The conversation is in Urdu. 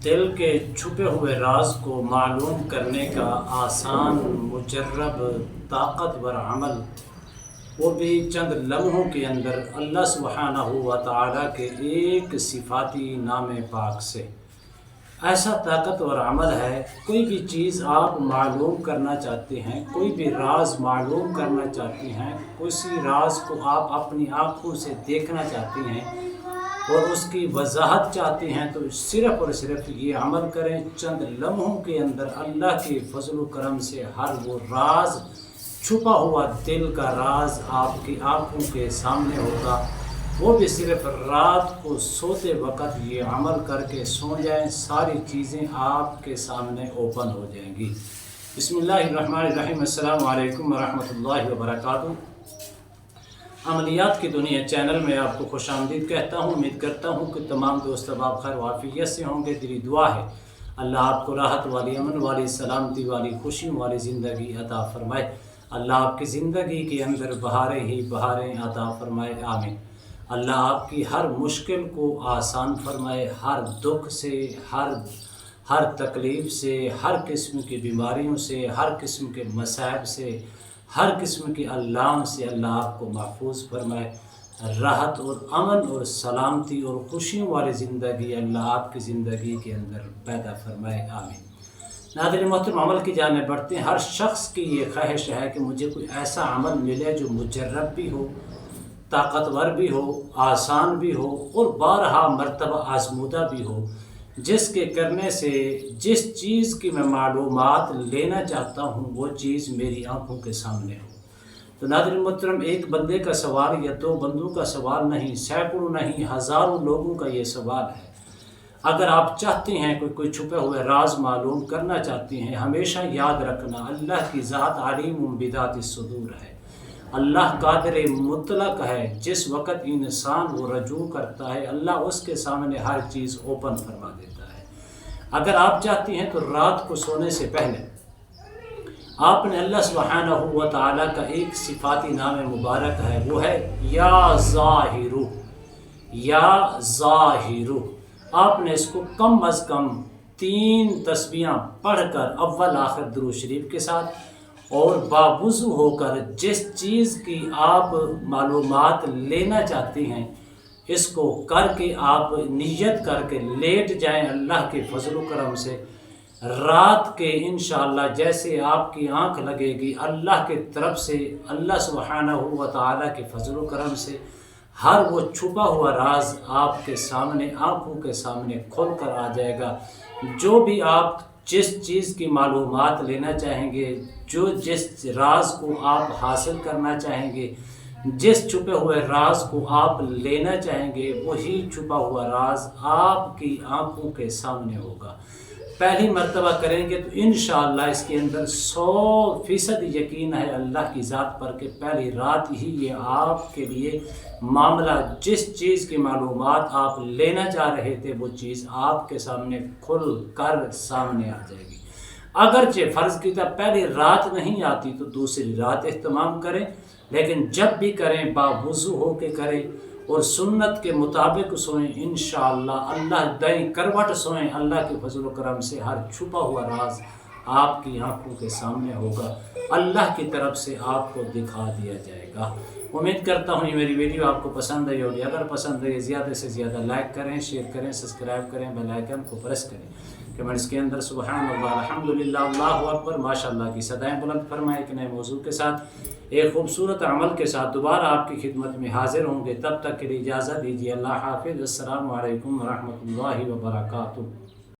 دل کے چھپے ہوئے راز کو معلوم کرنے کا آسان، مجرب، طاقتور عمل، وہ بھی چند لمحوں کے اندر اللہ سبحانہ و تعالیٰ کے ایک صفاتی نام پاک سے۔ ایسا طاقتور عمل ہے، کوئی بھی چیز آپ معلوم کرنا چاہتے ہیں، کوئی بھی راز معلوم کرنا چاہتے ہیں، کسی راز کو آپ اپنی آنکھوں سے دیکھنا چاہتے ہیں اور اس کی وضاحت چاہتے ہیں، تو صرف اور صرف یہ عمل کریں۔ چند لمحوں کے اندر اللہ کے فضل و کرم سے ہر وہ راز، چھپا ہوا دل کا راز آپ کی آنکھوں کے سامنے ہوگا۔ وہ بھی صرف رات کو سوتے وقت یہ عمل کر کے سو جائیں، ساری چیزیں آپ کے سامنے اوپن ہو جائیں گی۔ بسم اللہ الرحمن الرحیم۔ السلام علیکم ورحمۃ اللہ وبرکاتہ۔ عملیات کی دنیا چینل میں آپ کو خوش آمدید کہتا ہوں۔ امید کرتا ہوں کہ تمام دوست احباب خیر و عافیت سے ہوں گے۔ دلی دعا ہے اللہ آپ کو راحت والی، امن والی، سلامتی والی، خوشیوں والی زندگی عطا فرمائے۔ اللہ آپ کی زندگی کے اندر بہاریں ہی بہاریں عطا فرمائے، آمین۔ اللہ آپ کی ہر مشکل کو آسان فرمائے، ہر دکھ سے، ہر تکلیف سے، ہر قسم کی بیماریوں سے، ہر قسم کے مصائب سے، ہر قسم کی علام سے اللہ آپ کو محفوظ فرمائے۔ راحت اور امن اور سلامتی اور خوشیوں والی زندگی اللہ آپ کی زندگی کے اندر پیدا فرمائے، آمین۔ ناظرین محترم، عمل کی جانب بڑھتے ہیں۔ ہر شخص کی یہ خواہش ہے کہ مجھے کوئی ایسا عمل ملے جو مجرب بھی ہو، طاقتور بھی ہو، آسان بھی ہو اور بارہا مرتبہ آزمودہ بھی ہو، جس کے کرنے سے جس چیز کی میں معلومات لینا چاہتا ہوں وہ چیز میری آنکھوں کے سامنے ہو۔ تو ناظرین محترم، ایک بندے کا سوال یا دو بندوں کا سوال نہیں، سینکڑوں نہیں، ہزاروں لوگوں کا یہ سوال ہے۔ اگر آپ چاہتے ہیں کوئی چھپے ہوئے راز معلوم کرنا چاہتے ہیں، ہمیشہ یاد رکھنا اللہ کی ذات علیم بذات الصدور ہے۔ اللہ قادر مطلق ہے، جس وقت انسان وہ رجوع کرتا ہے اللہ اس کے سامنے ہر چیز اوپن فرما دیتا ہے۔ اگر آپ چاہتے ہیں تو رات کو سونے سے پہلے آپ نے اللہ سبحانہ و تعالیٰ کا ایک صفاتی نام مبارک ہے، وہ ہے یا ظاہر، یا ظاہر۔ آپ نے اس کو کم از کم 3 تسبیحاں پڑھ کر اول آخر درود شریف کے ساتھ اور باوضو ہو کر جس چیز کی آپ معلومات لینا چاہتے ہیں اس کو کر کے آپ نیت کر کے لیٹ جائیں۔ اللہ کے فضل و کرم سے رات کے انشاءاللہ جیسے آپ کی آنکھ لگے گی، اللہ کی طرف سے، اللہ سبحانہ و تعالیٰ کے فضل و کرم سے ہر وہ چھپا ہوا راز آپ کے سامنے، آنکھوں کے سامنے کھول کر آ جائے گا۔ جو بھی آپ جس چیز کی معلومات لینا چاہیں گے، جس راز کو آپ حاصل کرنا چاہیں گے، جس چھپے ہوئے راز کو آپ لینا چاہیں گے، وہی چھپا ہوا راز آپ کی آنکھوں کے سامنے ہوگا۔ پہلی مرتبہ کریں گے تو انشاءاللہ اس کے اندر 100% یقین ہے اللہ کی ذات پر کہ پہلی رات ہی یہ آپ کے لیے معاملہ، جس چیز کی معلومات آپ لینا چاہ رہے تھے وہ چیز آپ کے سامنے کھل کر سامنے آ جائے گی۔ اگرچہ فرض کی طرح پہلی رات نہیں آتی تو دوسری رات اہتمام کریں، لیکن جب بھی کریں باوضو ہو کے کریں اور سنت کے مطابق سوئیں۔ انشاءاللہ اللہ دائیں کروٹ سوئیں، اللہ کے فضل و کرم سے ہر چھپا ہوا راز آپ کی آنکھوں کے سامنے ہوگا، اللہ کی طرف سے آپ کو دکھا دیا جائے گا۔ امید کرتا ہوں یہ میری ویڈیو آپ کو پسند آئی ہوگی۔ اگر پسند ہے زیادہ سے زیادہ لائک کریں، شیئر کریں، سبسکرائب کریں، بیل آئیکن کو پریس کریں۔ کمنٹس کے اندر سبحان اللہ، الحمدللہ، اللہ اکبر، ماشاءاللہ کی صدائیں بلند فرمائیں۔ ایک نئے موضوع کے ساتھ، ایک خوبصورت عمل کے ساتھ دوبارہ آپ کی خدمت میں حاضر ہوں گے۔ تب تک کے لیے اجازت دیجیے، اللہ حافظ، السلام علیکم ورحمۃ اللہ وبرکاتہ۔